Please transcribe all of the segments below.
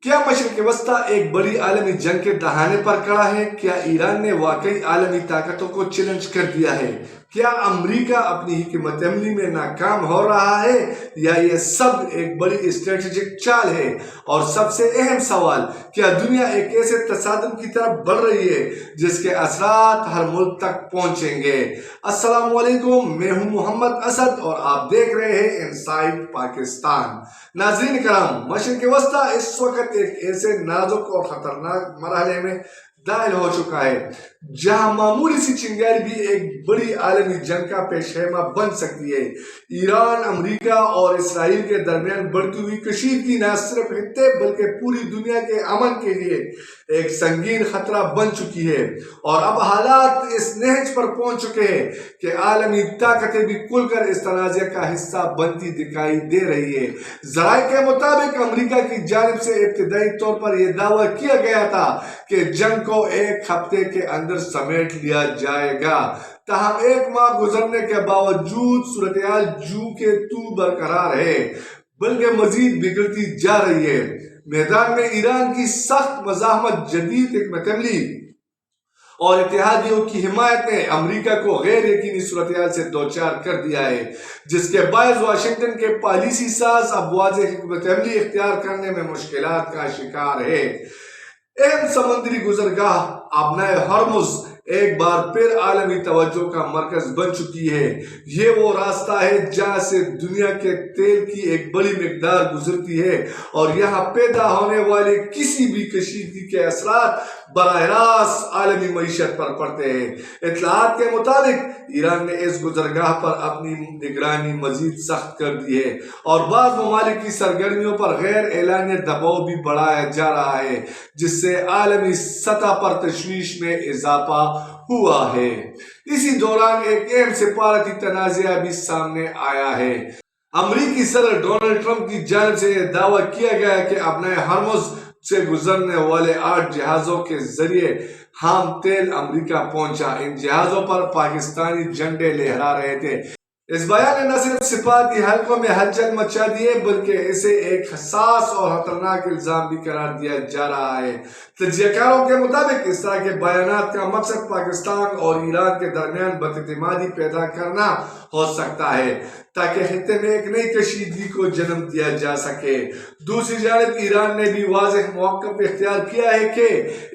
کیا مشرق وسطی ایک بڑی عالمی جنگ کے دہانے پر کھڑا ہے؟ کیا ایران نے واقعی عالمی طاقتوں کو چیلنج کر دیا ہے؟ کیا امریکہ اپنی حکمت عملی میں ناکام ہو رہا ہے یا یہ سب ایک بڑی اسٹریٹجک چال ہے؟ اور سب سے اہم سوال، کیا دنیا ایک ایسے تصادم کی طرف بڑھ رہی ہے جس کے اثرات ہر ملک تک پہنچیں گے؟ السلام علیکم، میں ہوں محمد اسد اور آپ دیکھ رہے ہیں انسائیڈ پاکستان۔ ناظرین کرام، مشرق وسطی اس وقت ایک ایسے نازک اور خطرناک مرحلے میں داخل ہو چکا ہے جہاں معمولی سی چنگاری بھی ایک بڑی عالمی جنگ کا پیش خیمہ بن سکتی ہے۔ ایران، امریکہ اور اسرائیل کے درمیان بڑھتی ہوئی کشیدگی نہ صرف خطے بلکہ پوری دنیا کے امن کے لیے ایک سنگین خطرہ بن چکی ہے، اور اب حالات اس نہج پر پہنچ چکے ہیں کہ عالمی طاقتیں بھی کھل کر اس تنازع کا حصہ بنتی دکھائی دے رہی ہے۔ ذرائع کے مطابق امریکہ کی جانب سے ابتدائی طور پر یہ دعویٰ کیا گیا تھا کہ جنگ کو ایک ہفتے کے اندر سمیٹ لیا جائے گا، تاہم ایک ماہ گزرنے کے باوجود صورتحال جو کے تو برقرار ہے بلکہ مزید بگڑتی جا رہی ہے۔ میدان میں ایران کی سخت مزاحمت، جدید حکمت عملی اور اتحادیوں کی حمایت نے امریکہ کو غیر یقینی صورتحال سے دوچار کر دیا ہے، جس کے باعث واشنگٹن کے پالیسی ساز اب واضح حکمت عملی اختیار کرنے میں مشکلات کا شکار ہے۔ اہم سمندری گزرگاہ آبنائے ہرمز ایک بار پھر عالمی توجہ کا مرکز بن چکی ہے۔ یہ وہ راستہ ہے جہاں سے دنیا کے تیل کی ایک بڑی مقدار گزرتی ہے، اور یہاں پیدا ہونے والے کسی بھی کشیدگی کے اثرات براہ راست عالمی معیشت پر پڑتے ہیں۔ اطلاعات کے مطابق ایران نے اس گزرگاہ پر اپنی نگرانی مزید سخت کر دی ہے، اور بعض ممالک کی سرگرمیوں پر غیر اعلانیہ دباؤ بھی بڑھایا جا رہا ہے، جس سے عالمی سطح پر تشویش میں اضافہ ہوا ہے۔ اسی دوران ایک اہم سفارتی تنازعہ بھی سامنے آیا ہے۔ امریکی صدر ڈونلڈ ٹرمپ کی جانب سے یہ دعویٰ کیا گیا کہ آبنائے ہرمز سے گزرنے والے 8 جہازوں کے ذریعے خام تیل امریکہ پہنچا۔ ان جہازوں پر پاکستانی جھنڈے لہرا رہے تھے۔ اس بیان نے نہ صرف سفارتی حلقوں میں ہلچل مچا دی ہے بلکہ اسے ایک حساس اور خطرناک الزام بھی قرار دیا جا رہا ہے۔ تجزیہ کاروں کے مطابق اس طرح کے بیانات کا مقصد پاکستان اور ایران کے درمیان بد اعتمادی پیدا کرنا ہو سکتا ہے تاکہ خطے میں ایک نئی کشیدگی کو جنم دیا جا سکے۔ دوسری جانب ایران نے بھی واضح موقف اختیار کیا ہے کہ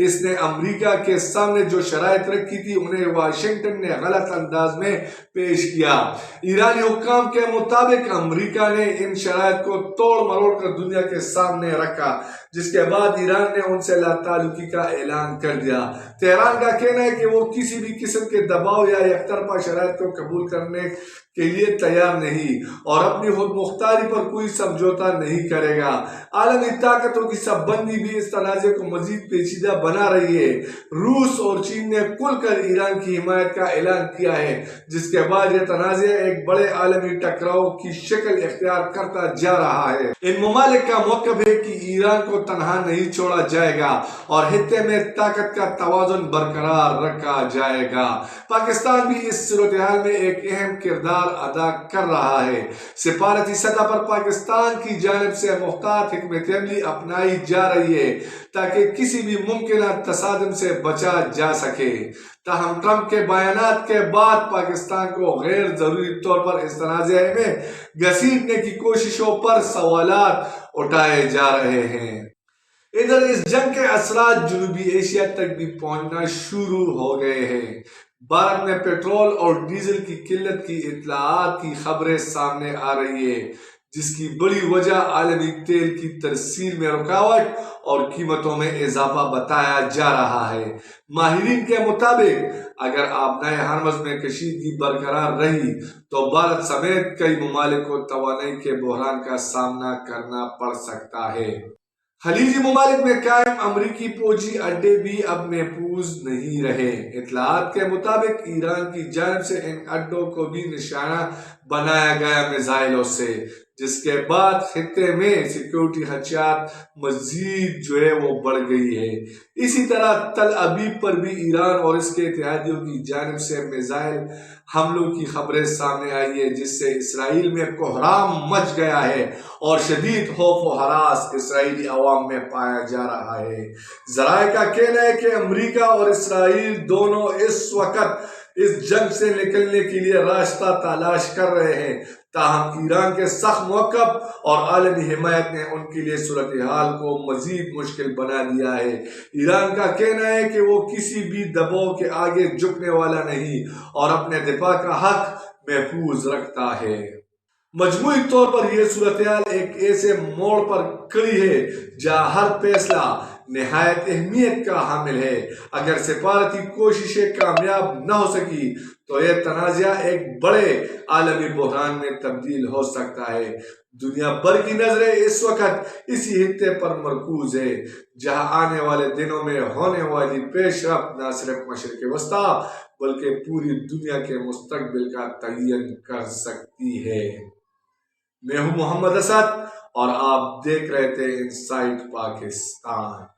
اس نے امریکہ کے سامنے جو شرائط رکھی تھی انہیں واشنگٹن نے غلط انداز میں پیش کیا۔ ایرانی حکام کے مطابق امریکہ نے ان شرائط کو توڑ مروڑ کر دنیا کے سامنے رکھا، جس کے بعد ایران نے ان سے لا تعلقی کا اعلان کر دیا۔ تہران کا کہنا ہے کہ وہ کسی بھی قسم کے دباؤ یا یک طرفہ شرائط کو قبول کرنے کے لیے تیار نہیں اور اپنی خود مختاری پر کوئی سمجھوتا نہیں کرے گا۔ عالمی طاقتوں کی سب بندی بھی اس تنازع کو مزید پیچیدہ بنا رہی ہے۔ روس اور چین نے کھل کر ایران کی حمایت کا اعلان کیا ہے، جس کے بعد یہ تنازع ایک بڑے عالمی ٹکراؤ کی شکل اختیار کرتا جا رہا ہے۔ ان ممالک کا موقف ہے کہ ایران کو تنہا نہیں چھوڑا جائے گا اور خطے میں طاقت کا توازن برقرار رکھا جائے گا۔ پاکستان بھی اس صورتحال میں ایک اہم کردار ادا کر رہا ہے۔ سفارتی سطح پر پاکستان کی جانب سے محتاط حکمت عملی اپنائی جا رہی ہے تاکہ کسی بھی ممکنہ تصادم سے بچا جا سکے۔ تاہم ٹرمپ کے بیانات کے بعد پاکستان کو غیر ضروری طور پر اس تنازع میں گھسیٹنے کی کوششوں پر سوالات اٹھائے جا رہے ہیں۔ ادھر اس جنگ کے اثرات جنوبی ایشیا تک بھی پہنچنا شروع ہو گئے ہیں۔ بھارت میں پیٹرول اور ڈیزل کی قلت کی اطلاعات کی خبریں سامنے آ رہی ہیں، جس کی بڑی وجہ عالمی تیل کی ترسیل میں رکاوٹ اور قیمتوں میں اضافہ بتایا جا رہا ہے۔ ماہرین کے مطابق اگر آبنائے ہرمز میں کشیدگی برقرار رہی تو بھارت سمیت کئی ممالک کو توانائی کے بحران کا سامنا کرنا پڑ سکتا ہے۔ خلیجی ممالک میں قائم امریکی فوجی اڈے بھی اب محفوظ نہیں رہے۔ اطلاعات کے مطابق ایران کی جانب سے ان اڈوں کو بھی نشانہ بنایا گیا میزائلوں سے، جس کے بعد خطے میں سیکیورٹی خدشات مزید وہ بڑھ گئی ہے۔ اسی طرح تل ابیب پر بھی ایران اور اس کے اتحادیوں کی جانب سے میزائل حملوں کی خبریں سامنے آئی ہے، جس سے اسرائیل میں کوہرام مچ گیا ہے اور شدید خوف و ہراس اسرائیلی عوام میں پایا جا رہا ہے۔ ذرائع کا کہنا ہے کہ امریکہ اور اسرائیل دونوں اس وقت اس جنگ سے نکلنے کے لیے راستہ تلاش کر رہے ہیں، تاہم ایران کے سخت موقف اور عالمی حمایت نے ان کے لیے صورتحال کو مزید مشکل بنا دیا ہے۔ ایران کا کہنا ہے کہ وہ کسی بھی دباؤ کے آگے جھکنے والا نہیں اور اپنے دفاع کا حق محفوظ رکھتا ہے۔ مجموعی طور پر یہ صورتحال ایک ایسے موڑ پر کھڑی ہے جہاں ہر فیصلہ نہایت اہمیت کا حامل ہے۔ اگر سفارتی کوششیں کامیاب نہ ہو سکی تو یہ تنازع ایک بڑے عالمی بحران میں تبدیل ہو سکتا ہے۔ دنیا بھر کی نظریں اس وقت اسی خطے پر مرکوز ہے جہاں آنے والے دنوں میں ہونے والی پیش رفت نہ صرف مشرق وسطیٰ بلکہ پوری دنیا کے مستقبل کا تعین کر سکتی ہے۔ میں ہوں محمد اسد اور آپ دیکھ رہے تھے انسائٹ پاکستان۔